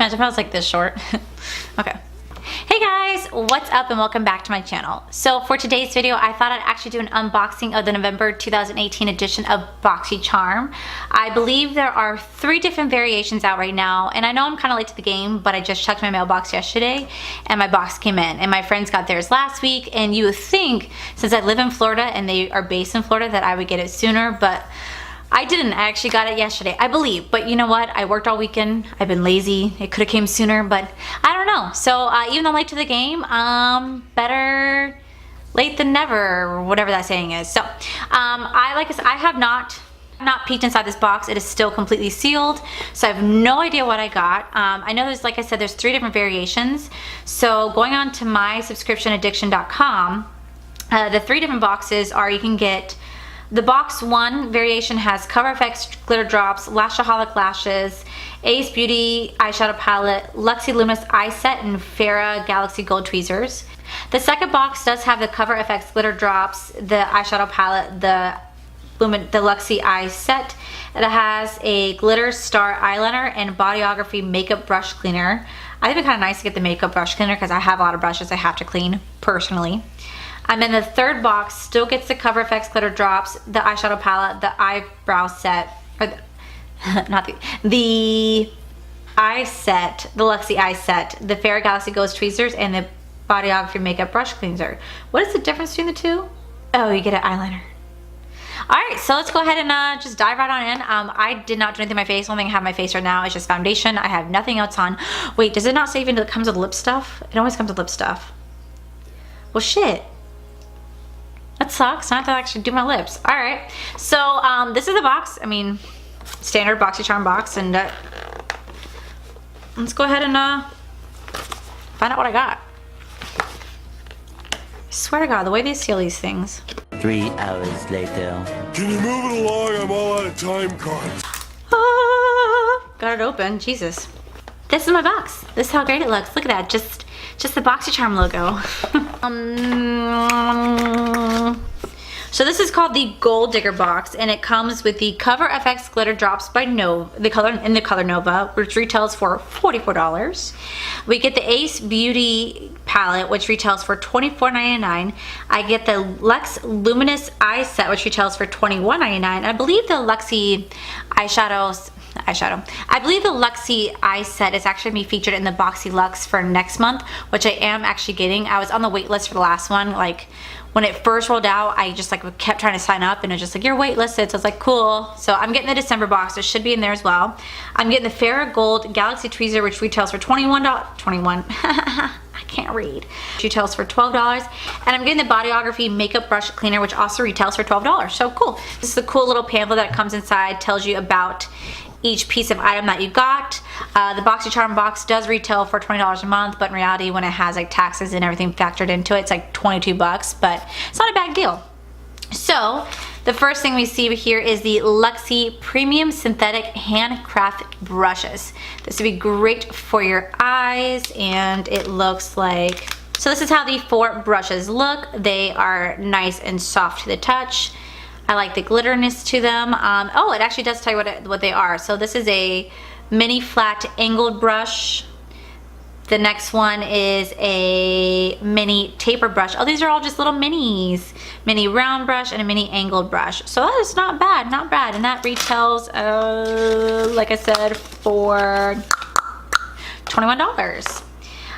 Imagine if I was like this short. Okay. Hey guys, what's up and welcome back to my channel. So for today's video, I thought I'd actually do an unboxing of the November 2018 edition of Boxycharm. I believe there are 3 different variations out right now, and I know I'm kind of late to the game, but I just checked my mailbox yesterday and my box came in, and my friends got theirs last week, and you would think, since I live in Florida and they are based in Florida, that I would get it sooner, but I didn't. I actually got it yesterday, I believe. But you know what? I worked all weekend. I've been lazy. It could have came sooner, but I don't know. So even though I'm late to the game, better late than never, or whatever that saying is. So like I said, I have not peeked inside this box. It is still completely sealed, so I have no idea what I got. I know there's, like I said, there's 3 different variations. So going on to mysubscriptionaddiction.com, the 3 different boxes are, you can get the box 1 variation has Cover FX glitter drops, Lashaholic lashes, Ace Beauty eyeshadow palette, Luxie Luminous eye set, and Farrah Galaxy Gold tweezers. The second box does have the Cover FX glitter drops, the eyeshadow palette, the Luxie eye set. It has a glitter star eyeliner and bodyography makeup brush cleaner. I think it's kind of nice to get the makeup brush cleaner because I have a lot of brushes I have to clean personally. And then the third box still gets the Cover FX glitter drops, the eyeshadow palette, the eyebrow set, or the eye set, the Luxie eye set, the Farrah Galaxy Ghost tweezers, and the bodyography makeup brush cleanser. What is the difference between the 2? Oh, you get an eyeliner. Alright, so let's go ahead and just dive right on in. I did not do anything to my face. The only thing I have on my face right now is just foundation. I have nothing else on. Wait, does it not say even it comes with lip stuff? It always comes with lip stuff. Well, shit. That sucks. I have to actually do my lips. Alright, so this is the box. I mean, standard Boxycharm box, and let's go ahead and find out what I got. I swear to God, the way they seal these things. 3 hours later. Can you move it along? I'm all out of time cards. Got it open. Jesus. This is my box. This is how great it looks. Look at that. Just the Boxycharm logo. So this is called the Gold Digger box, and it comes with the Cover FX glitter drops by Nova, the color Nova, which retails for $44. We get the Ace Beauty palette, which retails for $24.99. I get the Luxe Luminous eye set, which retails for $21.99. I believe the Luxie eyeshadow. I believe the Luxie eye set is actually going to be featured in the Boxy Luxe for next month, which I am actually getting. I was on the wait list for the last one. Like, when it first rolled out, I just like kept trying to sign up, and it was just like, you're waitlisted. So I was like, cool. So I'm getting the December box. It should be in there as well. I'm getting the Farrah Gold Galaxy tweezer, which retails for $21. I can't read. Retails for $12. And I'm getting the bodyography makeup brush cleaner, which also retails for $12. So cool. This is a cool little pamphlet that comes inside, tells you about each piece of item that you got. The Boxycharm box does retail for $20 a month, but in reality, when it has like taxes and everything factored into it, it's like 22 bucks, but it's not a bad deal. So the first thing we see here is the Luxie Premium Synthetic Handcraft Brushes. This would be great for your eyes, and it looks like, so this is how the 4 brushes look. They are nice and soft to the touch. I like the glitterness to them. Oh, it actually does tell you what they are. So this is a mini flat angled brush. The next one is a mini taper brush. Oh, these are all just little minis. Mini round brush and a mini angled brush. So that is not bad, not bad. And that retails, like I said, for $21.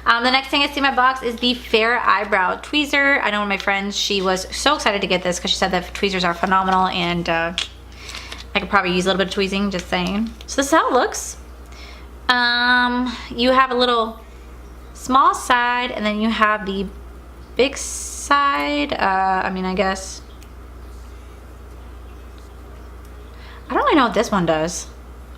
The next thing I see in my box is the Farrah Eyebrow Tweezer. I know one of my friends, she was so excited to get this because she said that tweezers are phenomenal, and I could probably use a little bit of tweezing, just saying. So this is how it looks. You have a little small side, and then you have the big side. I mean, I guess. I don't really know what this one does.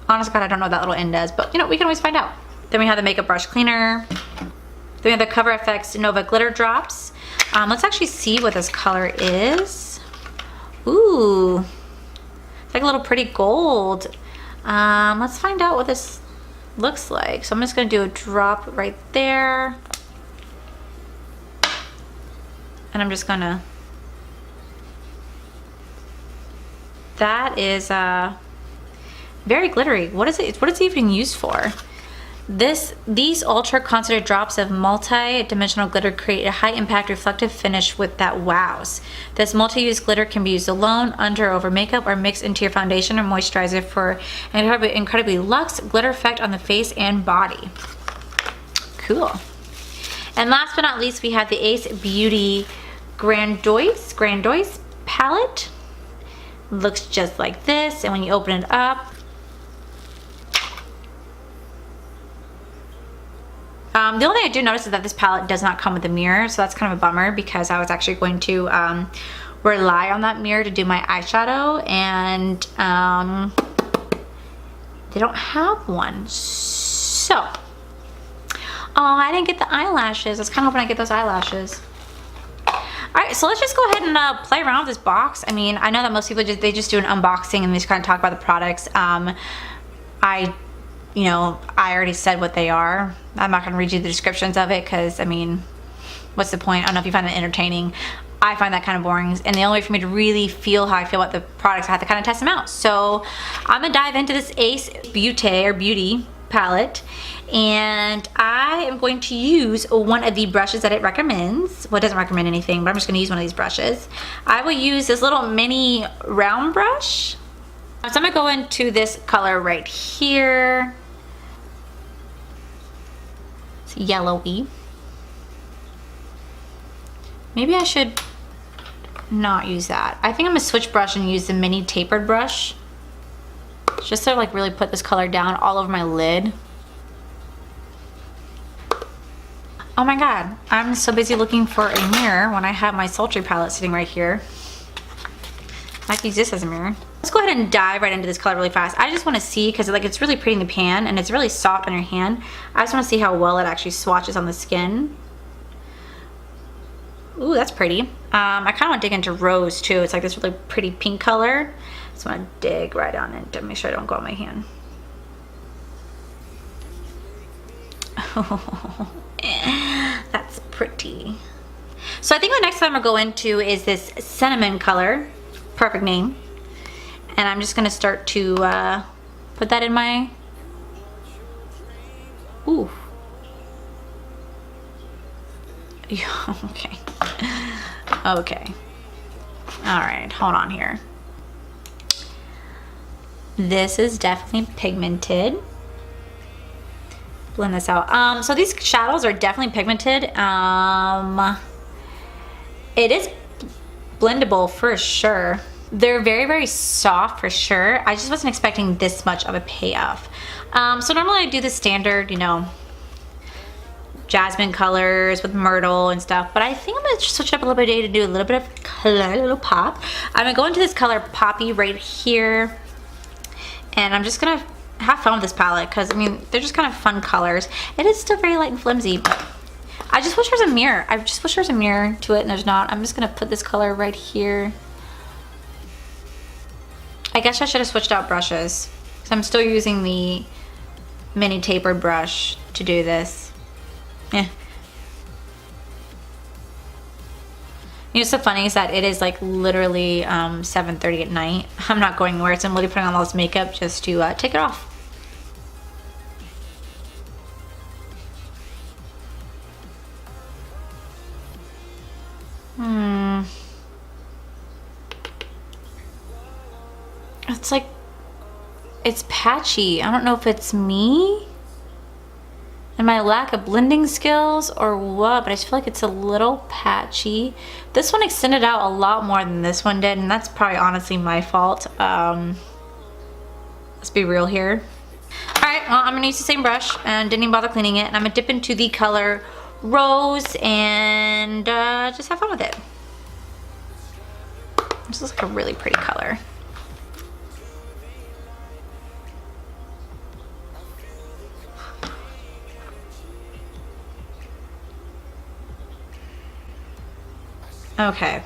Honest God, I don't know what that little end does, but you know, we can always find out. Then we have the makeup brush cleaner. Then we have the Cover FX Nova glitter drops. Let's actually see what this color is. Ooh, it's like a little pretty gold. Let's find out what this looks like. So I'm just gonna do a drop right there. And I'm just gonna, that is very glittery. What is it? What is it even used for? These ultra concentrated drops of multi-dimensional glitter create a high impact reflective finish with that wows. This multi-use glitter can be used alone, under or over makeup, or mixed into your foundation or moisturizer for an incredibly luxe glitter effect on the face and body. Cool. And last but not least, we have the Ace Beauty Grandoise palette. Looks just like this, and when you open it up, the only thing I do notice is that this palette does not come with a mirror, so that's kind of a bummer because I was actually going to rely on that mirror to do my eyeshadow, and they don't have one. So, oh, I didn't get the eyelashes. I was kind of hoping I get those eyelashes. Alright, so let's just go ahead and play around with this box. I mean, I know that most people just do an unboxing and they just kind of talk about the products. I already said what they are. I'm not going to read you the descriptions of it because, I mean, what's the point? I don't know if you find that entertaining. I find that kind of boring. And the only way for me to really feel how I feel about the products, I have to kind of test them out. So I'm going to dive into this Ace Beauty palette. And I am going to use one of the brushes that it recommends. Well, it doesn't recommend anything, but I'm just going to use one of these brushes. I will use this little mini round brush. So I'm going to go into this color right here. It's yellowy. Maybe I should not use that. I think I'm going to switch brush and use the mini tapered brush. Just to like really put this color down all over my lid. Oh my god, I'm so busy looking for a mirror when I have my sultry palette sitting right here. I can use this as a mirror. Let's go ahead and dive right into this color really fast. I just want to see, because like it's really pretty in the pan and it's really soft on your hand. I just want to see how well it actually swatches on the skin. Ooh, that's pretty. I kind of want to dig into rose too. It's like this really pretty pink color. Just want to dig right on it to make sure I don't go on my hand. That's pretty. So I think the next one I'm gonna go into is this cinnamon color. Perfect name. And I'm just gonna start to put that in my. Ooh. Okay. Okay. All right. Hold on here. This is definitely pigmented. Blend this out. So these shadows are definitely pigmented. It is blendable for sure. They're very, very soft for sure. I just wasn't expecting this much of a payoff. So normally I do the standard, you know, jasmine colors with myrtle and stuff, but I think I'm gonna switch up a little bit today to do a little bit of color, a little pop. I'm gonna go into this color Poppy right here, and I'm just gonna have fun with this palette because I mean they're just kind of fun colors. It is still very light and flimsy, but I just wish there's a mirror. I just wish there's a mirror to it, and there's not. I'm just gonna put this color right here. I guess I should have switched out brushes because I'm still using the mini tapered brush to do this. Yeah. You know what's so funny is that it is like literally 7:30 at night. I'm not going anywhere, so I'm literally putting on all this makeup just to take it off. It's like, it's patchy. I don't know if it's me and my lack of blending skills or what, but I just feel like it's a little patchy. This one extended out a lot more than this one did, and that's probably honestly my fault. Let's be real here. All right, well, I'm gonna use the same brush and didn't even bother cleaning it, and I'm gonna dip into the color Rose and just have fun with it. This looks like a really pretty color. Okay.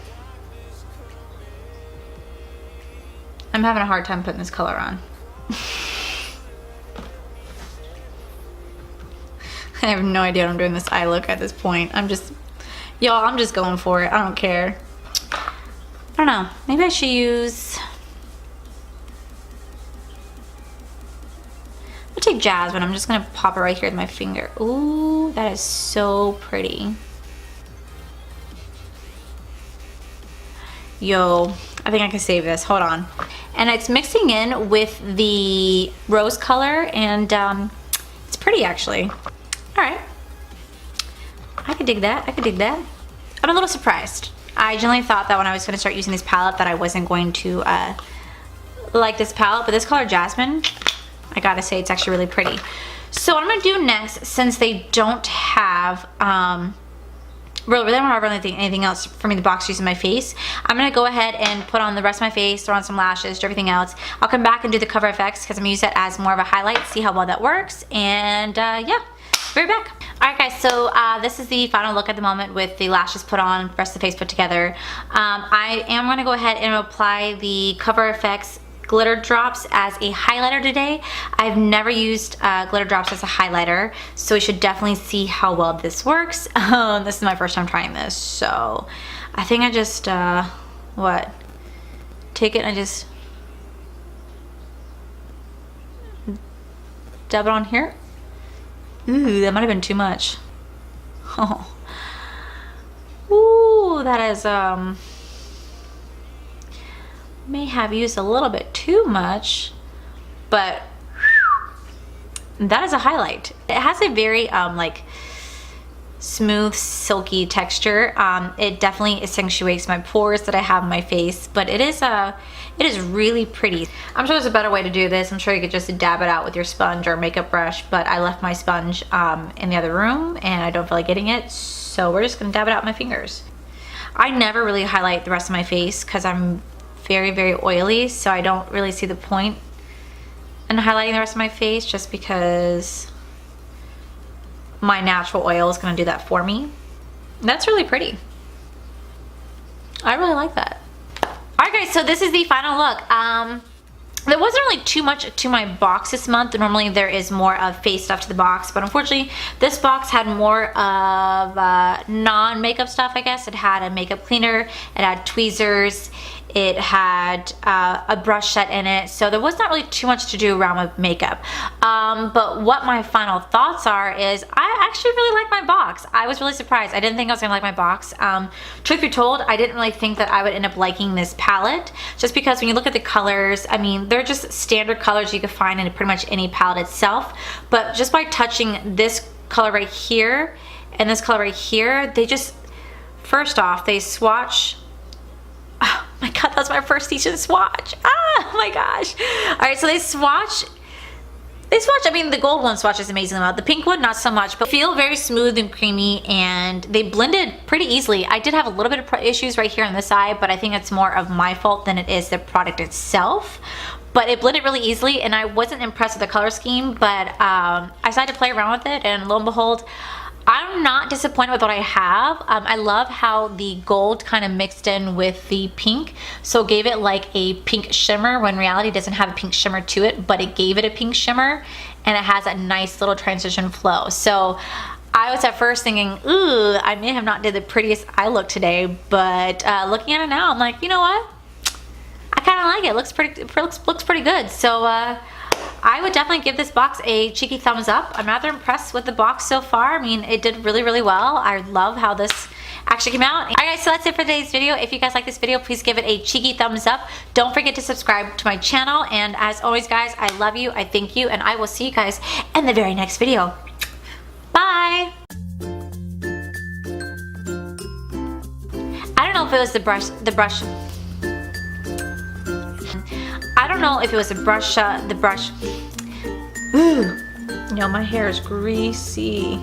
I'm having a hard time putting this color on. I have no idea what I'm doing this eye look at this point. I'm just going for it. I don't care. I don't know. Maybe I should use... I'll say jasmine. I'm just gonna pop it right here with my finger. Ooh, that is so pretty. Yo, I think I can save this. Hold on. And it's mixing in with the rose color, and it's pretty actually. All right. I could dig that. I could dig that. I'm a little surprised. I generally thought that when I was going to start using this palette that I wasn't going to like this palette, but this color Jasmine, I gotta say it's actually really pretty. So what I'm going to do next, since they don't have really don't have anything else for me to box use in my face, I'm going to go ahead and put on the rest of my face, throw on some lashes, do everything else. I'll come back and do the cover effects because I'm going to use that as more of a highlight, see how well that works, and yeah, be right back. Alright guys, so this is the final look at the moment with the lashes put on, rest of the face put together. I am going to go ahead and apply the Cover FX glitter drops as a highlighter today. I've never used glitter drops as a highlighter, so we should definitely see how well this works. This is my first time trying this, so I think I just, take it and I just dab it on here. Ooh, that might have been too much. Oh. Ooh, that is, may have used a little bit too much, but that is a highlight. It has a very, like, smooth, silky texture. It definitely accentuates my pores that I have on my face, but it is really pretty. I'm sure there's a better way to do this. I'm sure you could just dab it out with your sponge or makeup brush, but I left my sponge in the other room and I don't feel like getting it, so we're just gonna dab it out with my fingers. I never really highlight the rest of my face because I'm very, very oily, so I don't really see the point in highlighting the rest of my face just because my natural oil is going to do that for me. That's really pretty. I really like that. Alright guys, so this is the final look. There wasn't really too much to my box this month. Normally there is more of face stuff to the box, but unfortunately this box had more of non-makeup stuff, I guess. It had a makeup cleaner, it had tweezers, it had a brush set in it, so there was not really too much to do around with makeup. But what my final thoughts are is I actually really like my box. I was really surprised. I didn't think I was gonna like my box. Truth be told, I didn't really think that I would end up liking this palette, just because when you look at the colors, I mean, they're just standard colors you can find in pretty much any palette itself, but just by touching this color right here and this color right here, they just, first off, they swatch. Oh my god, that's my first decent swatch. Ah, oh my gosh. Alright, so they swatch, I mean, the gold one swatches amazingly well. The pink one, not so much, but feel very smooth and creamy, and they blended pretty easily. I did have a little bit of issues right here on this side, but I think it's more of my fault than it is the product itself. But it blended really easily, and I wasn't impressed with the color scheme, but I decided to play around with it, and lo and behold, I'm not disappointed with what I have. I love how the gold kind of mixed in with the pink, so gave it like a pink shimmer when in reality it doesn't have a pink shimmer to it, but it gave it a pink shimmer, and it has a nice little transition flow. So I was at first thinking, ooh, I may have not did the prettiest eye look today, but looking at it now, I'm like, you know what? I kind of like it. It looks pretty good. So I would definitely give this box a cheeky thumbs up. I'm rather impressed with the box so far. I mean, it did really, really well. I love how this actually came out. Alright guys, so that's it for today's video. If you guys like this video, please give it a cheeky thumbs up. Don't forget to subscribe to my channel. And as always guys, I love you, I thank you, and I will see you guys in the very next video. Bye! I don't know if it was the brush. I don't know if it was the brush. Ooh. You know, my hair is greasy.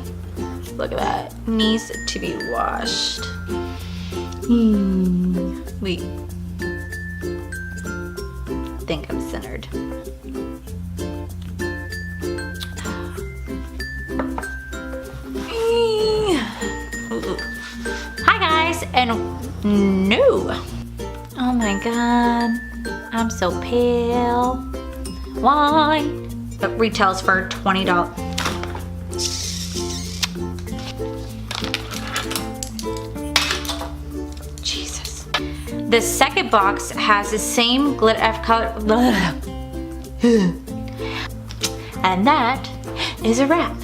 Look at that. Needs to be washed. Wait. I think I'm centered. Hi guys, and no. Oh my god. I'm so pale. Why? It retails for $20. Jesus. The second box has the same glitter color. And that is a wrap.